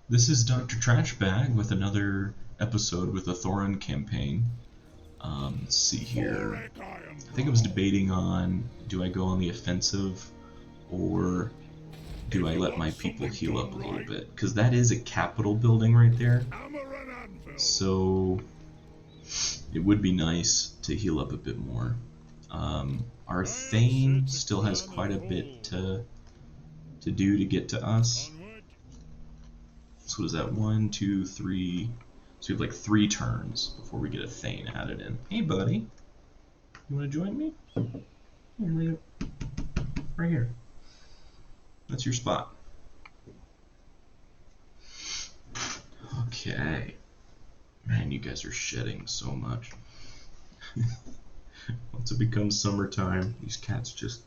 This is Dr. Trashbag with another episode with the Thorin campaign. Let's see here. I think I was debating on, do I go on the offensive or do I let my people heal up a little bit? Because that is a capital building right there. So it would be nice to heal up a bit more. Our Thane still has quite a bit to do to get to us. So what is that? 1, 2, 3. So we have like 3 turns before we get a Thane added in. Hey, buddy. You want to join me? Here, lay it right here. That's your spot. Okay. Man, you guys are shedding so much. Once it becomes summertime, these cats just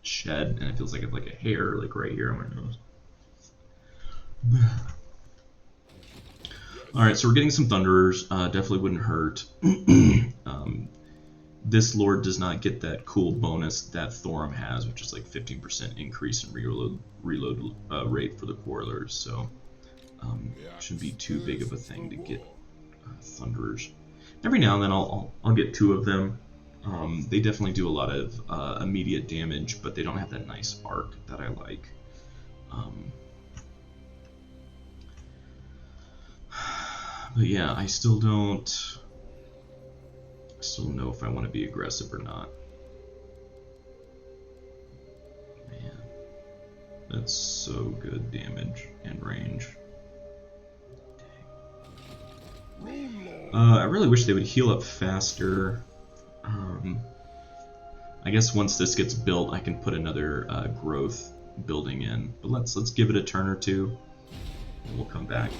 shed, and it feels like I have like a hair like right here on my nose. Alright, so we're getting some Thunderers. Definitely wouldn't hurt. This Lord does not get that cool bonus that Thorum has, which is like 15% increase in reload rate for the Quarrelers, so shouldn't be too big of a thing to get Thunderers. Every now and then I'll get 2 of them. They definitely do a lot of immediate damage, but they don't have that nice arc that I like. But yeah, I still don't know if I want to be aggressive or not. Man, that's so good damage and range. I really wish they would heal up faster. I guess once this gets built, I can put another growth building in. But let's give it a turn or 2, and we'll come back.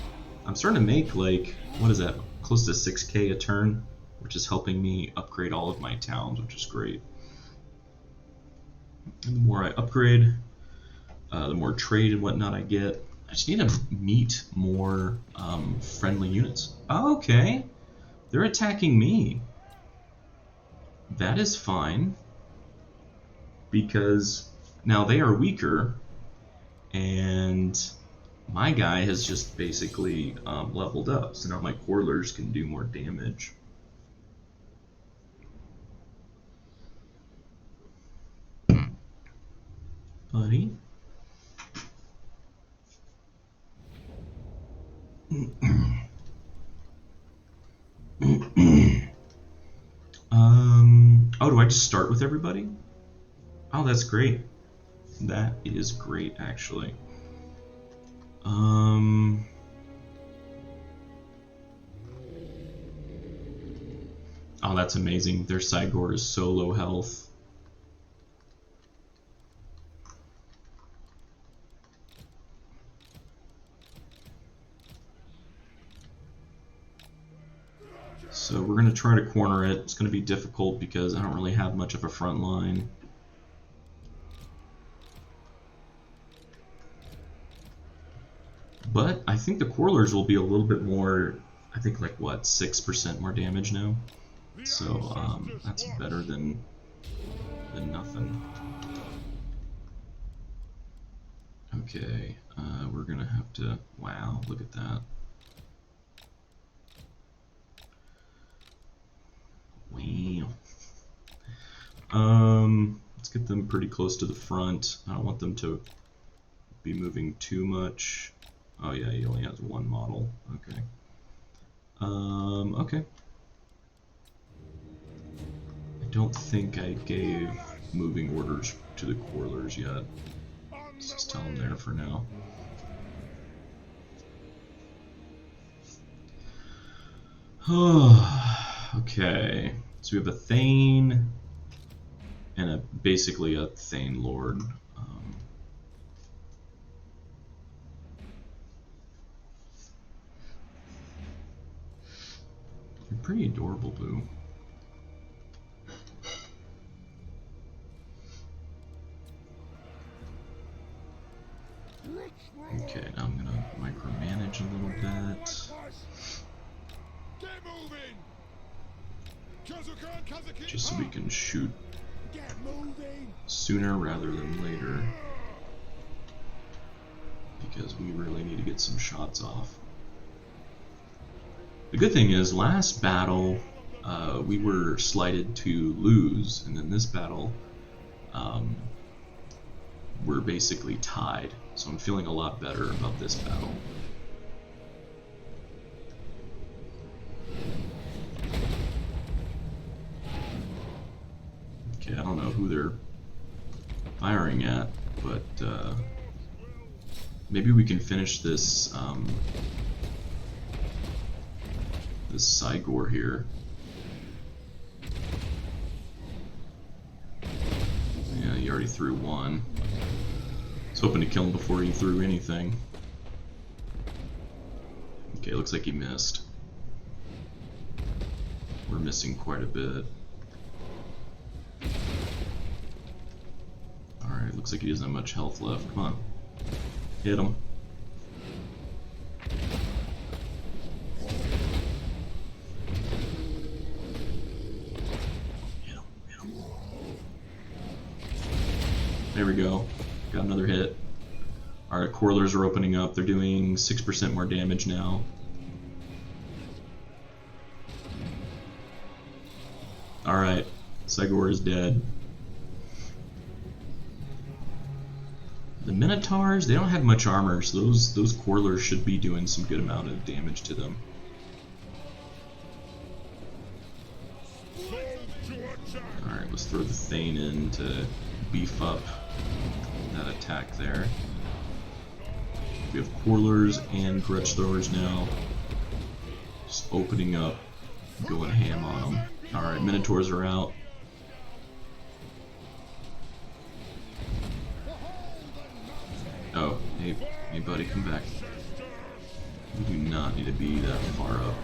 I'm starting to make, like, what is that, close to 6k a turn, which is helping me upgrade all of my towns, which is great. And the more I upgrade, the more trade and whatnot I get. I just need to meet more friendly units. Oh, okay, they're attacking me. That is fine, because now they are weaker, and my guy has just basically leveled up, so now my Quarrelers can do more damage. Buddy? Oh, do I just start with everybody? Oh, that's great. That is great, actually. Oh, that's amazing. Their Cygor is so low health. So we're going to try to corner it. It's going to be difficult because I don't really have much of a front line. But I think the Quarrelers will be a little bit more, I think like what, 6% more damage now? So that's better than nothing. Okay, we're gonna have to, wow, look at that. Wow. Let's get them pretty close to the front. I don't want them to be moving too much. Oh yeah, he only has 1 model. Okay. Okay. I don't think I gave moving orders to the Quarrelers yet. Let's just tell them there for now. Okay. So we have a Thane and basically a Thane Lord. You're pretty adorable, Boo. Okay, now I'm gonna micromanage a little bit. Just so we can shoot sooner rather than later. because we really need to get some shots off. The good thing is, last battle we were slighted to lose, and then this battle we're basically tied. So I'm feeling a lot better about this battle. Okay, I don't know who they're firing at, but maybe we can finish this this Cygor here. Yeah, he already threw one. I was hoping to kill him before he threw anything. Okay, looks like he missed. We're missing quite a bit. Alright, looks like he doesn't have much health left. Come on. Hit him. Hit him. Hit him. There we go. Got another hit. Our Corlers are opening up. They're doing 6% more damage now. Alright. Cygor is dead. The Minotaurs, they don't have much armor, so those Corlers should be doing some good amount of damage to them. Alright, let's throw the Thane in to beef up that attack there. We have Corlers and Grudge Throwers now. Just opening up, going ham on them. Alright, Minotaurs are out. Oh, hey buddy, come back. You do not need to be that far up.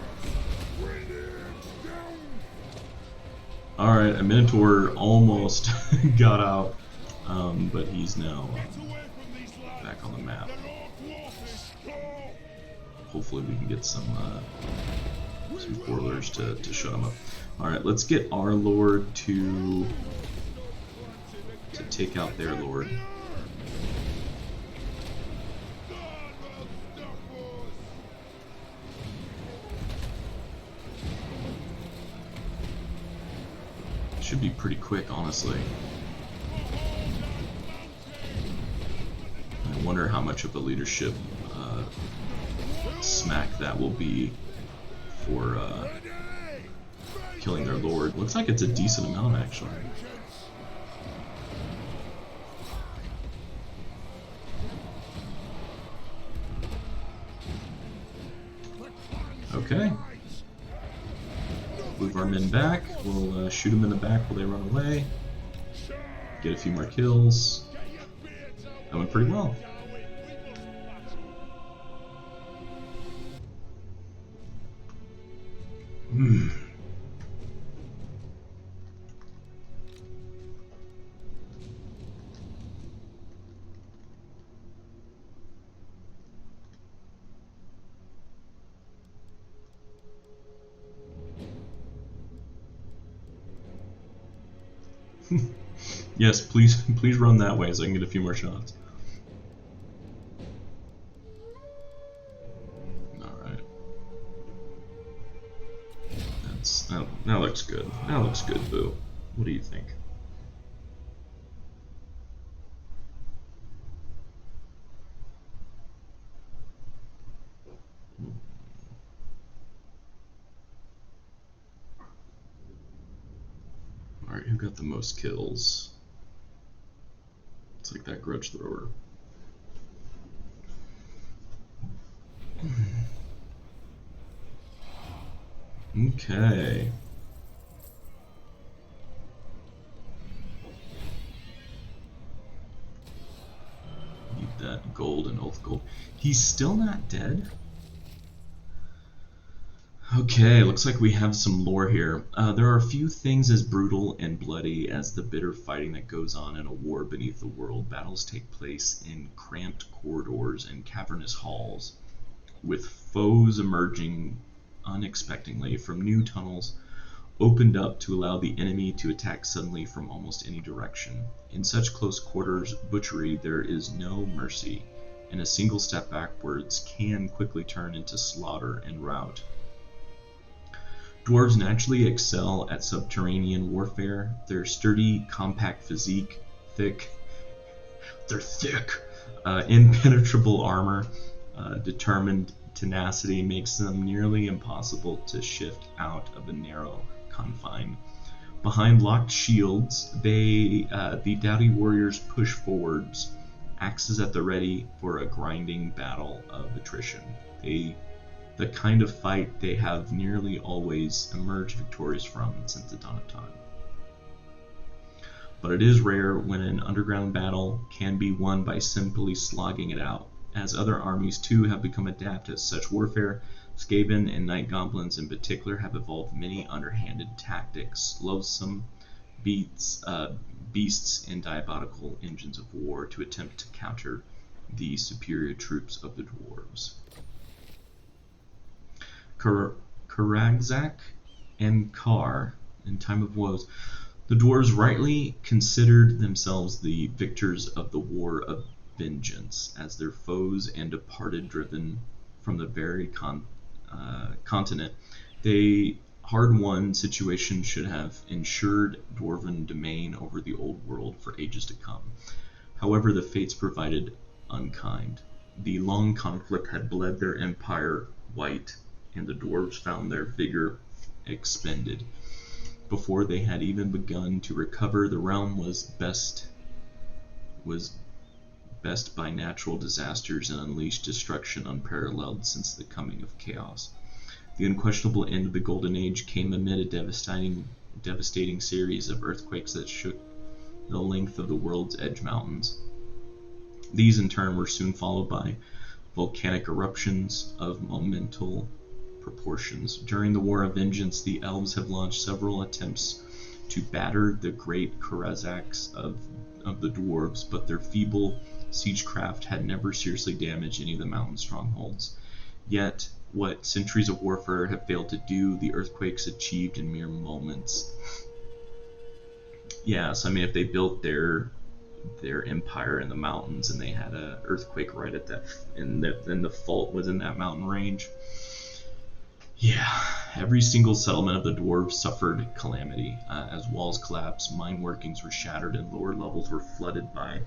Alright, a Minotaur almost got out, but he's now back on the map. Hopefully we can get some Corlers to shut him up. Alright, let's get our Lord to take out their Lord. Should be pretty quick, honestly. I wonder how much of a leadership smack that will be for killing their Lord. Looks like it's a decent amount, actually. Okay. Move our men back. We'll shoot them in the back while they run away. Get a few more kills. That went pretty well. Yes, please run that way so I can get a few more shots. Alright. That looks good. That looks good, Boo. What do you think? Alright, who got the most kills? It's like that Grudge Thrower. Okay. Need that gold and oath gold. He's still not dead? Okay, looks like we have some lore here. There are few things as brutal and bloody as the bitter fighting that goes on in a war beneath the world. Battles take place in cramped corridors and cavernous halls, with foes emerging unexpectedly from new tunnels opened up to allow the enemy to attack suddenly from almost any direction. In such close quarters butchery, there is no mercy. and a single step backwards can quickly turn into slaughter and rout. Dwarves naturally excel at subterranean warfare. Their sturdy, compact physique, impenetrable armor, determined tenacity makes them nearly impossible to shift out of a narrow confine. Behind locked shields, the doughty warriors push forwards, axes at the ready for a grinding battle of attrition. The kind of fight they have nearly always emerged victorious from since the dawn of time. But it is rare when an underground battle can be won by simply slogging it out. As other armies too have become adept at such warfare, Skaven and Night Goblins in particular have evolved many underhanded tactics, loathsome beasts, and diabolical engines of war to attempt to counter the superior troops of the dwarves. Karagzak and Kar, in time of woes, the dwarves rightly considered themselves the victors of the war of vengeance, as their foes and departed driven from the very continent. They hard-won situation should have ensured dwarven domain over the old world for ages to come. However, the fates provided unkind. The long conflict had bled their empire white, and the dwarves found their vigor expended. Before they had even begun to recover, the realm was best by natural disasters and unleashed destruction unparalleled since the coming of chaos. The unquestionable end of the Golden Age came amid a devastating series of earthquakes that shook the length of the world's edge mountains. These in turn were soon followed by volcanic eruptions of monumental proportions. During the War of Vengeance, the elves have launched several attempts to batter the great Karazaks of the dwarves, but their feeble siegecraft had never seriously damaged any of the mountain strongholds. Yet, what centuries of warfare have failed to do, the earthquakes achieved in mere moments. Yes, I mean, if they built their empire in the mountains and they had an earthquake right at that, and the fault was in that mountain range, yeah, every single settlement of the dwarves suffered calamity. As walls collapsed, mine workings were shattered, and lower levels were flooded by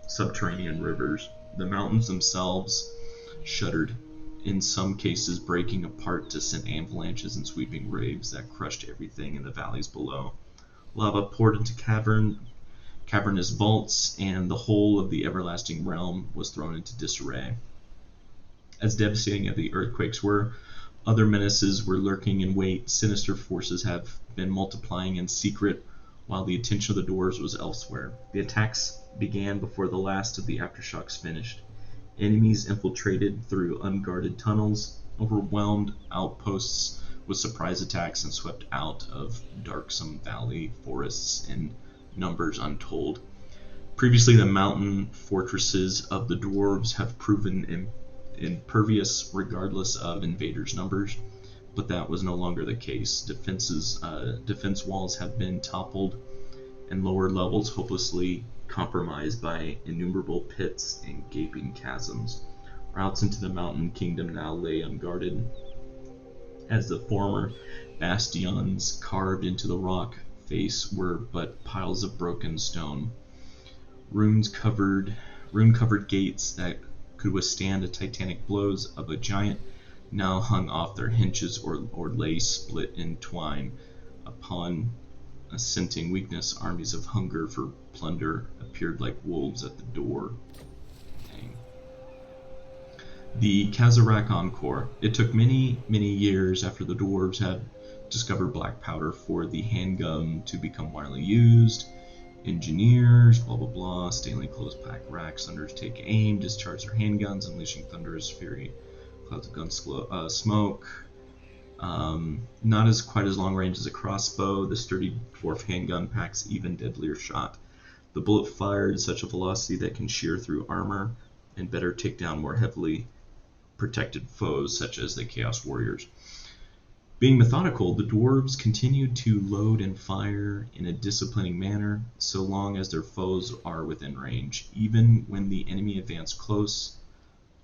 subterranean rivers. The mountains themselves shuddered, in some cases breaking apart to send avalanches and sweeping waves that crushed everything in the valleys below. Lava poured into cavernous vaults, and the whole of the everlasting realm was thrown into disarray. As devastating as the earthquakes were, other menaces were lurking in wait. Sinister forces have been multiplying in secret, while the attention of the dwarves was elsewhere. The attacks began before the last of the aftershocks finished. Enemies infiltrated through unguarded tunnels, overwhelmed outposts with surprise attacks, and swept out of darksome valley forests in numbers untold. Previously, the mountain fortresses of the dwarves have proven impervious regardless of invaders' numbers, but that was no longer the case. Defense walls have been toppled, and lower levels hopelessly compromised by innumerable pits and gaping chasms. Routes into the mountain kingdom now lay unguarded, as the former bastions carved into the rock face were but piles of broken stone. Rune-covered gates that could withstand the titanic blows of a giant now hung off their hinges or lay split in twine. Upon a scenting weakness, armies of hunger for plunder appeared like wolves at the door. Dang. The Kazarak Encore. It took many, many years after the dwarves had discovered black powder for the handgun to become widely used. Engineers, blah blah blah, stainly closed pack racks, hunters take aim, discharge their handguns, unleashing thunderous fury, clouds of gun smoke. Not as quite as long range as a crossbow, the sturdy dwarf handgun packs even deadlier shot. The bullet fired at such a velocity that can shear through armor and better take down more heavily protected foes such as the Chaos Warriors. Being methodical, the dwarves continued to load and fire in a disciplining manner so long as their foes are within range. Even when the enemy advanced close,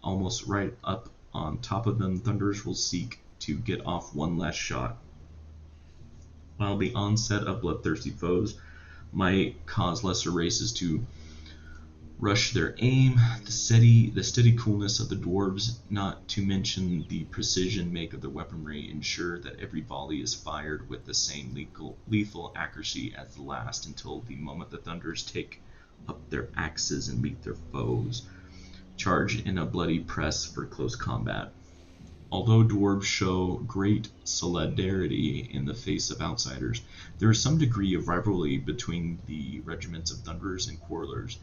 almost right up on top of them, thunders will seek to get off one last shot. While the onset of bloodthirsty foes might cause lesser races to rush their aim, the steady coolness of the dwarves, not to mention the precision make of their weaponry, ensure that every volley is fired with the same lethal accuracy as the last until the moment the thunders take up their axes and meet their foes, charge in a bloody press for close combat. Although dwarves show great solidarity in the face of outsiders, there is some degree of rivalry between the regiments of thunderers and quarrelers.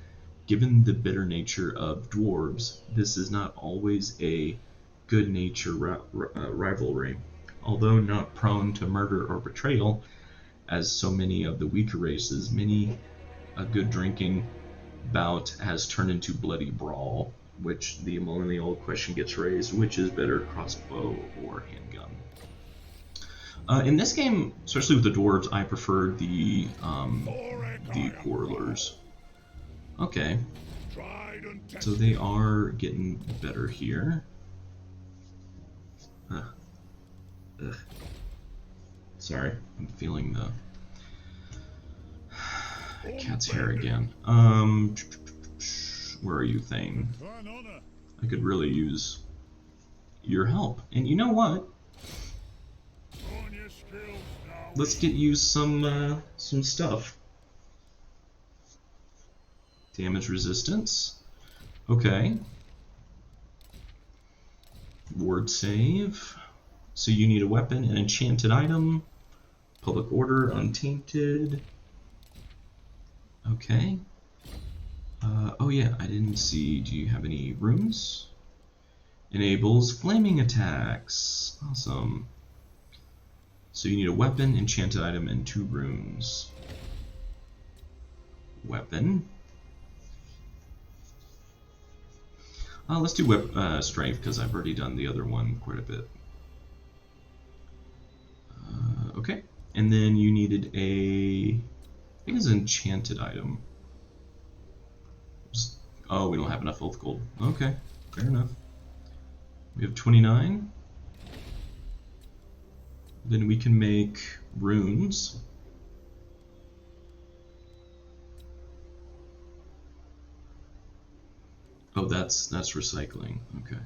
Given the bitter nature of dwarves, this is not always a good-natured rivalry. Although not prone to murder or betrayal, as so many of the weaker races, many a good drinking bout has turned into bloody brawl, which the millennial question gets raised: which is better, crossbow or handgun? In this game, especially with the dwarves, I prefer the quarrelers. Okay, so they are getting better here. Ugh. Sorry, I'm feeling the cat's hair again. Where are you, thing? I could really use your help. And you know what? Let's get you some stuff. Damage resistance. Okay. Ward save. So you need a weapon, an enchanted item. Public order, untainted. Okay. Oh yeah, I didn't see. Do you have any runes? Enables flaming attacks. Awesome. So you need a weapon, enchanted item, and 2 runes. Weapon. Let's do strength, because I've already done the other one quite a bit. Okay. And then you needed I think it's an enchanted item. Oh, we don't have enough oath gold. Okay, fair enough. We have 29. Then we can make runes. Oh, that's recycling. Okay.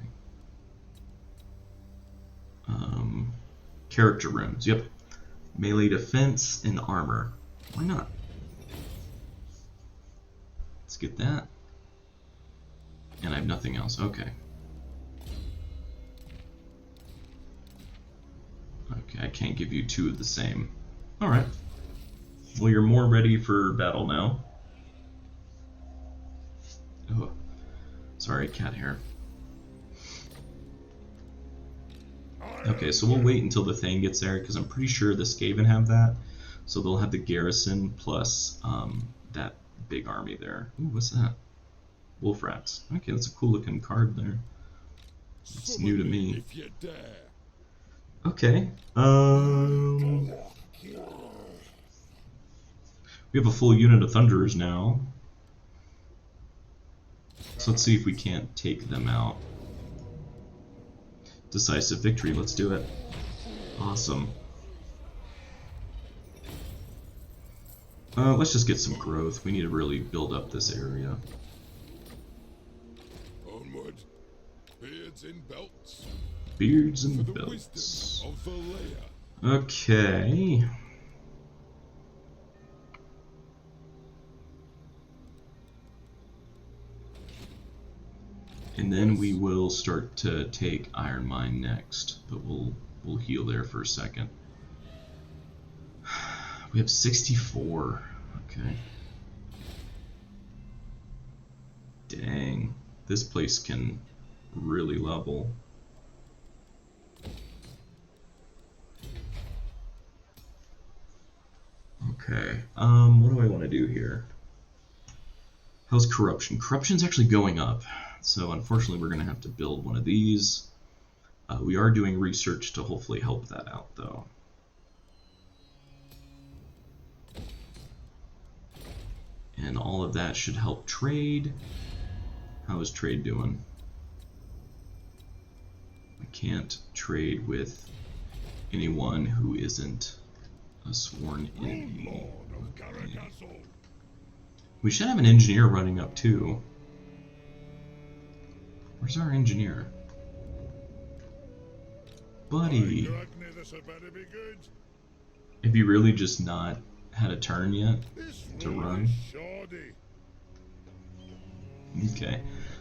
Character runes. Yep. Melee defense and armor. Why not? Let's get that. And I have nothing else. Okay. Okay, I can't give you 2 of the same. Alright. Well, you're more ready for battle now. Oh. Sorry, cat hair. Okay, so we'll wait until the thing gets there, because I'm pretty sure the Skaven have that. So they'll have the garrison plus that big army there. Ooh, what's that? Wolf rats. Okay, that's a cool looking card there. It's new to me. Okay. We have a full unit of Thunderers now. So let's see if we can't take them out. Decisive victory, let's do it. Awesome. Let's just get some growth. We need to really build up this area. Onward. Beards in belts. Beards and belts. Okay. And then we will start to take Iron Mine next, but we'll heal there for a second. We have 64. Okay. Dang, this place can really level. Okay. What do I want to do here? How's corruption? Corruption's actually going up. So unfortunately we're going to have to build one of these. We are doing research to hopefully help that out though. And all of that should help trade. How is trade doing? can't trade with anyone who isn't a sworn enemy. Okay. We should have an engineer running up too. Where's our engineer? Buddy! Have you really just not had a turn yet to run? Okay.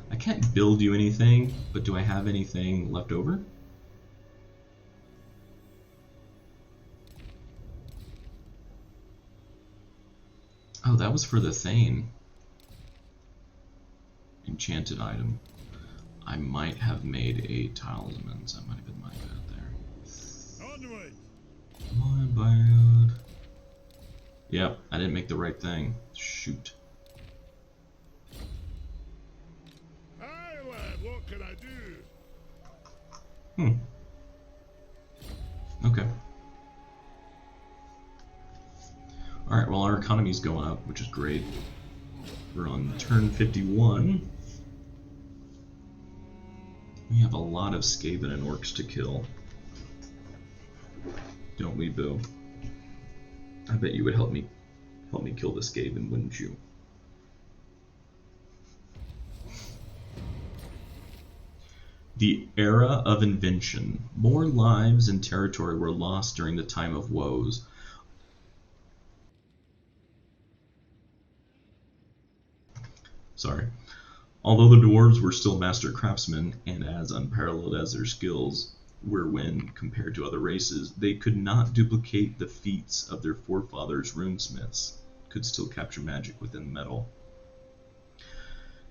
I can't build you anything, but do I have anything left over? Oh, that was for the Thane. Enchanted item. I might have made a talisman, so that might have been my bad there. Onward. My bad. Yep, I didn't make the right thing. Shoot. Aye, lad, what can I do? Okay. Alright, well our economy's going up, which is great. We're on turn 51. We have a lot of Skaven and Orcs to kill. Don't we, Boo? I bet you would help me kill the Skaven, wouldn't you? The era of invention. More lives and territory were lost during the time of woes. Sorry. Although the dwarves were still master craftsmen and as unparalleled as their skills were when compared to other races, they could not duplicate the feats of their forefathers. Runesmiths could still capture magic within metal,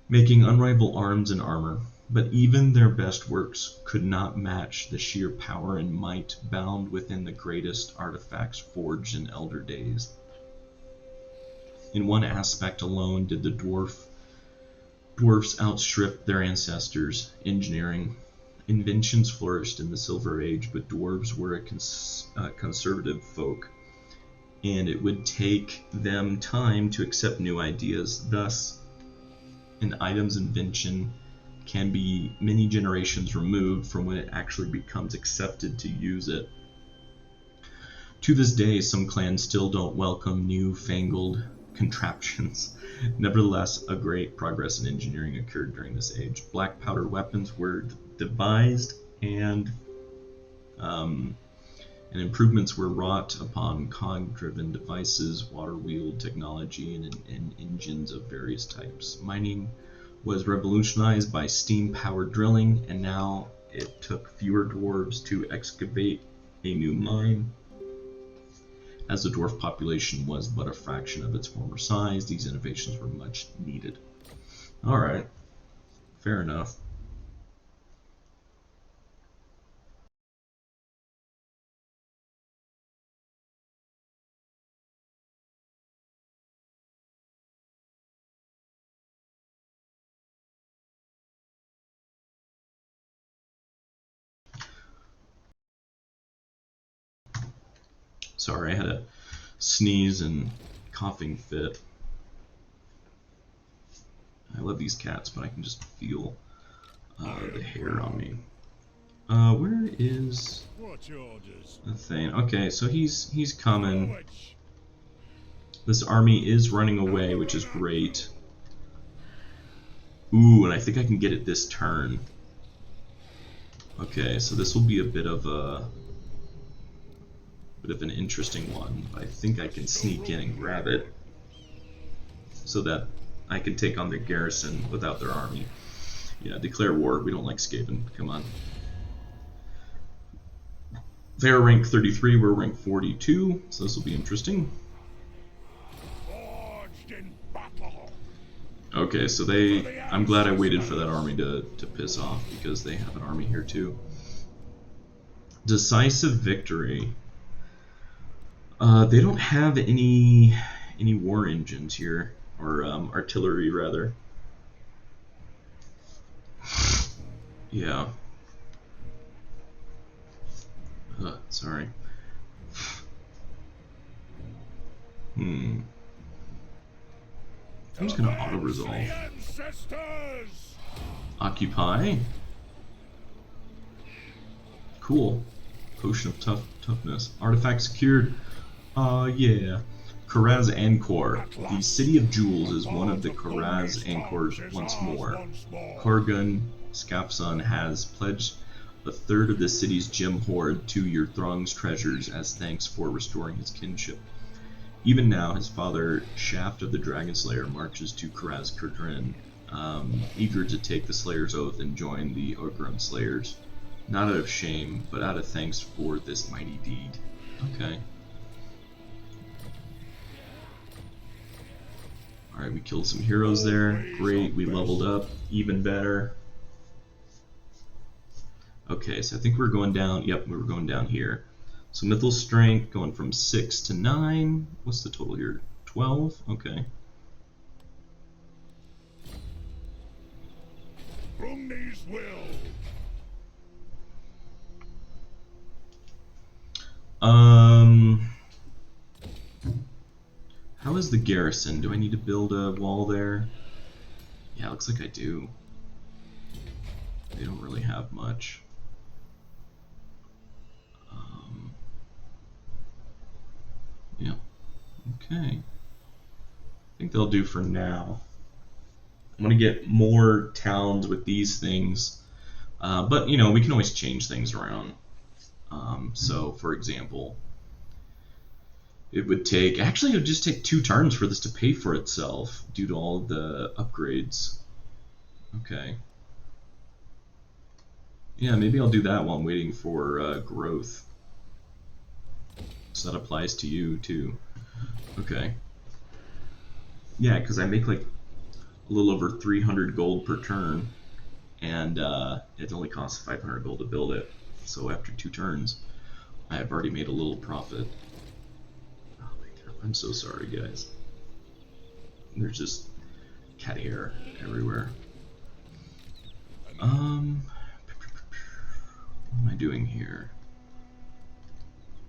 making unrivaled arms and armor, but even their best works could not match the sheer power and might bound within the greatest artifacts forged in elder days. In one aspect alone did the dwarfs outstrip their ancestors. Engineering. Inventions flourished in the Silver Age, but dwarves were a conservative folk, and it would take them time to accept new ideas. Thus, an item's invention can be many generations removed from when it actually becomes accepted to use it. To this day, some clans still don't welcome new-fangled contraptions. Nevertheless, a great progress in engineering occurred during this age. Black powder weapons were devised, and improvements were wrought upon cog-driven devices, water-wheeled technology, and engines of various types. Mining was revolutionized by steam-powered drilling, and now it took fewer dwarves to excavate a new mine. As the dwarf population was but a fraction of its former size, these innovations were much needed. Alright, fair enough. Sorry, I had a sneeze and coughing fit. I love these cats, but I can just feel the hair on me. Where is the thing? Okay, so he's coming. This army is running away, which is great. Ooh, and I think I can get it this turn. Okay, so this will be a bit of an interesting one. I think I can sneak in and grab it so that I can take on the garrison without their army. Yeah, declare war. We don't like Skaven. Come on. They're rank 33, we're rank 42, so this will be interesting. Okay, so I'm glad I waited for that army to piss off, because they have an army here too. Decisive victory. They don't have any war engines here, or artillery rather. Yeah. Sorry. I'm just gonna auto-resolve. Occupy. Cool. Potion of toughness. Artifact secured. Yeah. Karaz Angkor. The City of Jewels is one of the Karaz Angkors once more. Korgun Skafson has pledged a third of the city's gem hoard to your throng's treasures as thanks for restoring his kinship. Even now, his father, Shaft of the Dragon Slayer, marches to Karaz Kurdrin, eager to take the Slayer's oath and join the Ogrim Slayers. Not out of shame, but out of thanks for this mighty deed. Okay. Alright, we killed some heroes there. Great, we leveled up. Even better. Okay, so I think we're going down. Yep, we were going down here. So Mythal Strength going from 6 to 9. What's the total here? 12? Okay. Brumney's will. How is the garrison? Do I need to build a wall there? Yeah, looks like I do. They don't really have much. Yeah. Okay. I think they'll do for now. I'm gonna get more towns with these things, but you know, we can always change things around. So, for example, it would take, actually it would just take 2 turns for this to pay for itself due to all of the upgrades. Okay. Yeah, maybe I'll do that while I'm waiting for growth. So that applies to you too. Okay. Yeah, because I make like a little over 300 gold per turn, and it only costs 500 gold to build it. So after 2 turns, I have already made a little profit. Oh my god, I'm so sorry, guys. There's just cat hair everywhere. What am I doing here?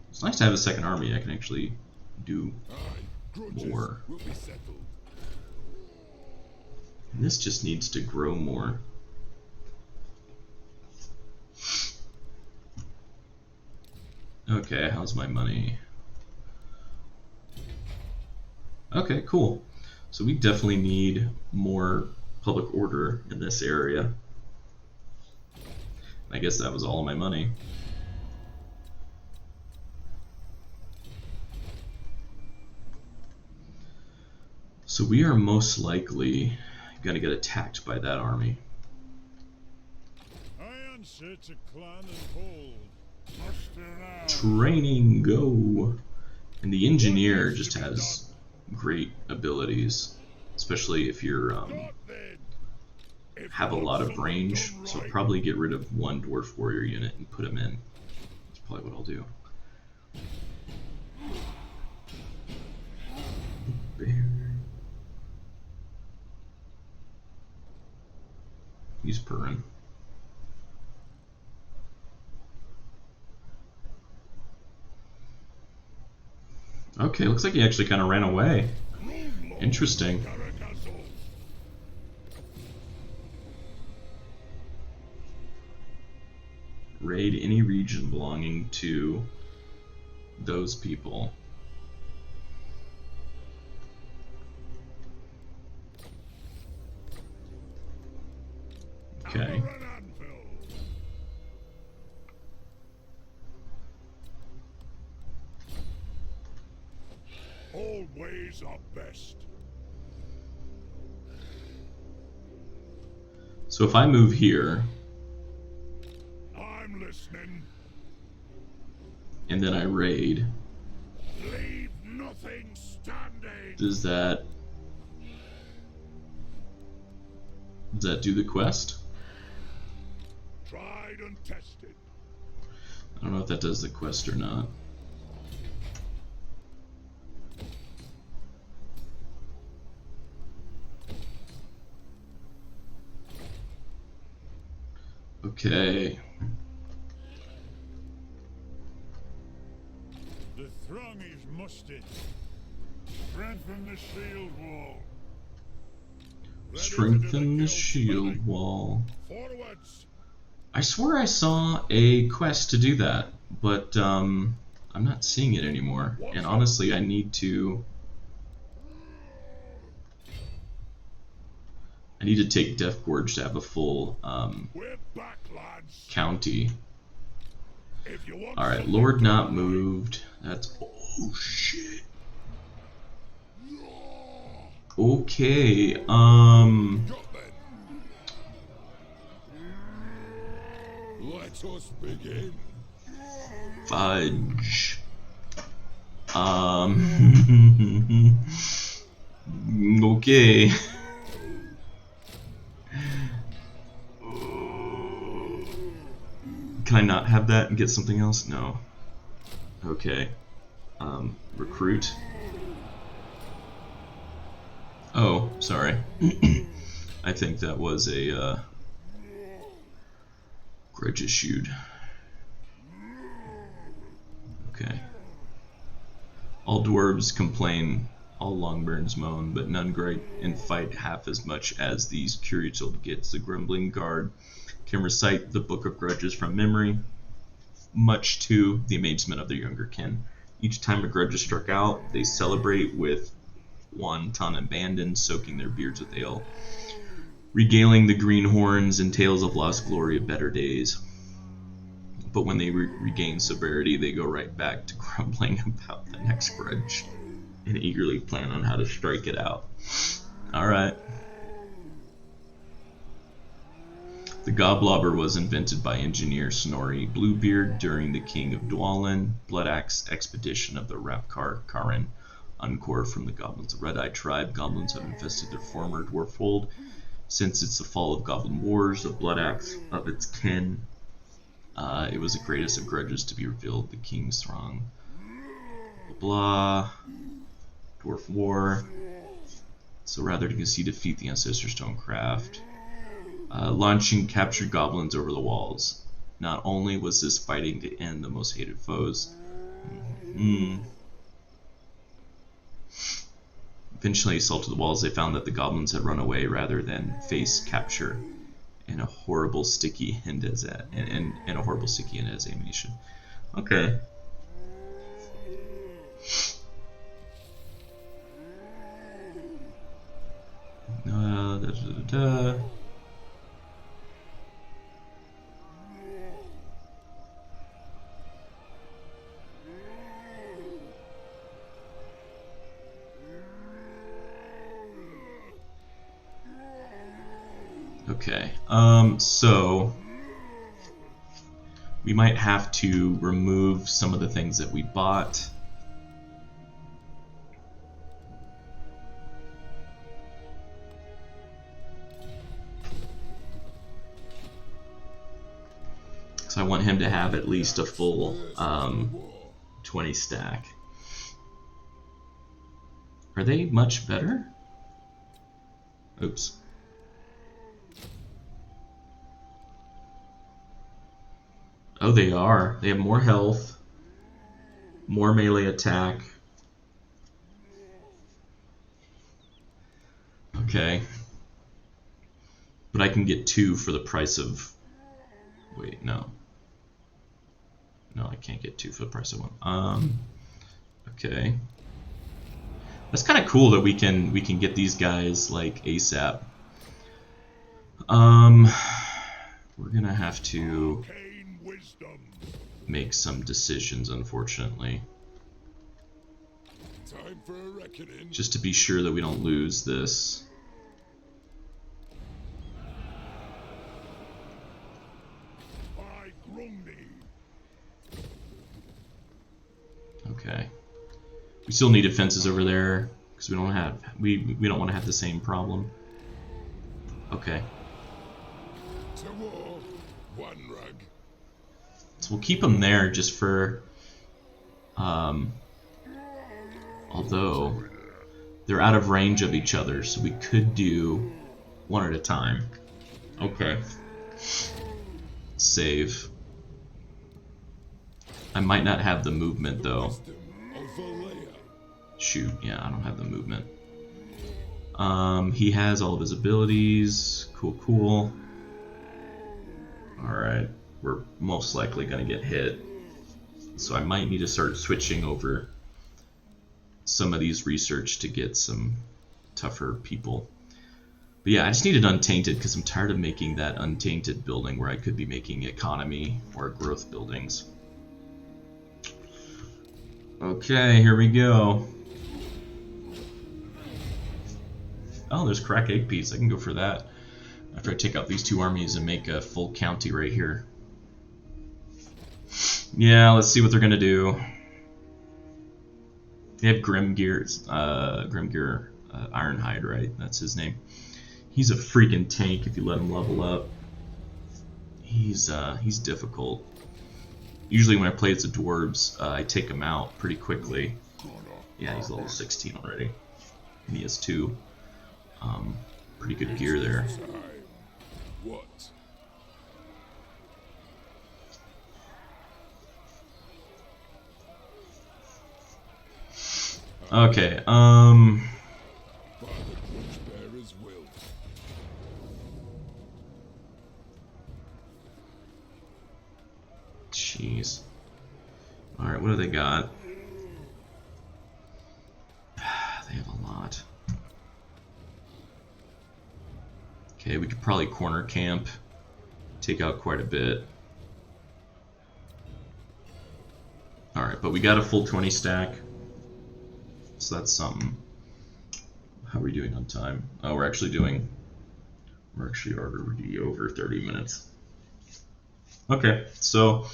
It's nice to have a second army. I can actually do more. And this just needs to grow more. Okay, how's my money? Okay, cool. So we definitely need more public order in this area. I guess that was all of my money. So we are most likely going to get attacked by that army. I answer to clan and hold. Training, go! And the engineer just has great abilities, especially if you're have a lot of range. So probably get rid of 1 dwarf warrior unit and put him in. That's probably what I'll do. He's purring. Okay, looks like he actually kind of ran away. Interesting. Raid any region belonging to those people. Okay. Old ways are best. So if I move here, I'm listening. And then I raid, Leave nothing standing. does that do the quest? Tried and tested. I don't know if that does the quest or not. Okay. The throng is mustered. Strengthen the shield wall. Ready to Strengthen do the kill shield spelling. wall. Forwards. I swear I saw a quest to do that, but I'm not seeing it anymore. And honestly, I need to take Death Gorge to have a full We're back, lads. county. If you want Alright, something Lord to not eat, moved. That's... oh shit. Okay, got then. Let us begin. fudge. Okay. Can I not have that and get something else? No. Okay. Recruit. Oh, sorry. I think that was a grudge issued. Okay. All dwarves complain, all longburns moan, but none grate and fight half as much as these Curiotl gets. The grumbling guard can recite the Book of Grudges from memory, much to the amazement of their younger kin. Each time a grudge is struck out, they celebrate with wanton abandon, soaking their beards with ale, regaling the greenhorns and tales of lost glory of better days. But when they regain sobriety, they go right back to grumbling about the next grudge and eagerly plan on how to strike it out. Alright. The Goblobber was invented by engineer Snorri Bluebeard during the King of Dwalin Blood Axe expedition of the Rapkar Karin. Uncore from the goblins of Red Eye tribe, goblins have infested their former dwarf fold since it's the fall of Goblin Wars, the Blood Axe of its kin. It was the greatest of grudges to be revealed, the King's Throng. Blah, blah. Dwarf War. So rather to see defeat the Ancestor Stonecraft. Launching captured goblins over the walls. Not only was this fighting to end the most hated foes, eventually assaulted the walls, they found that the goblins had run away rather than face capture. And a horrible sticky end as animation. Okay. Okay, so we might have to remove some of the things that we bought. So I want him to have at least a full 20 stack. Are they much better? Oops. Oh, they are. They have more health, more melee attack. Okay. But I can get 2 for the price of... Wait, no. No, I can't get 2 for the price of 1. Okay. That's kind of cool that we can get these guys like ASAP. We're gonna have to make some decisions, unfortunately. Time for a reckoning. Just to be sure that we don't lose this. By Grundy. Okay. We still need defenses over there because we don't have we don't want to have the same problem. Okay. To war, one rug. So we'll keep them there just for although they're out of range of each other, so we could do one at a time. Okay. Save. I might not have the movement though. Shoot, yeah, I don't have the movement. He has all of his abilities. Cool, cool. Alright, we're most likely going to get hit. So I might need to start switching over some of these research to get some tougher people. But yeah, I just need it untainted because I'm tired of making that untainted building where I could be making economy or growth buildings. Okay, here we go. Oh, there's crack egg piece. I can go for that after I take out these two armies and make a full county right here. Yeah, let's see what they're gonna do. They have Grimgear Ironhide, right? That's his name. He's a freaking tank if you let him level up. He's difficult. Usually when I play as the dwarves, I take him out pretty quickly. Yeah, he's level 16 already. And he has 2. Pretty good gear there. What? Okay, jeez. Alright, what do they got? They have a lot. Okay, we could probably corner camp, take out quite a bit. Alright, but we got a full 20 stack, so that's something. How are we doing on time? Oh, we're actually already over 30 minutes. Okay, so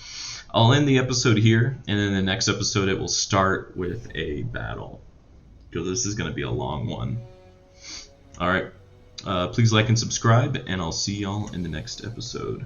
I'll end the episode here, and in the next episode it will start with a battle, because this is going to be a long one. Alright, please like and subscribe, and I'll see y'all in the next episode.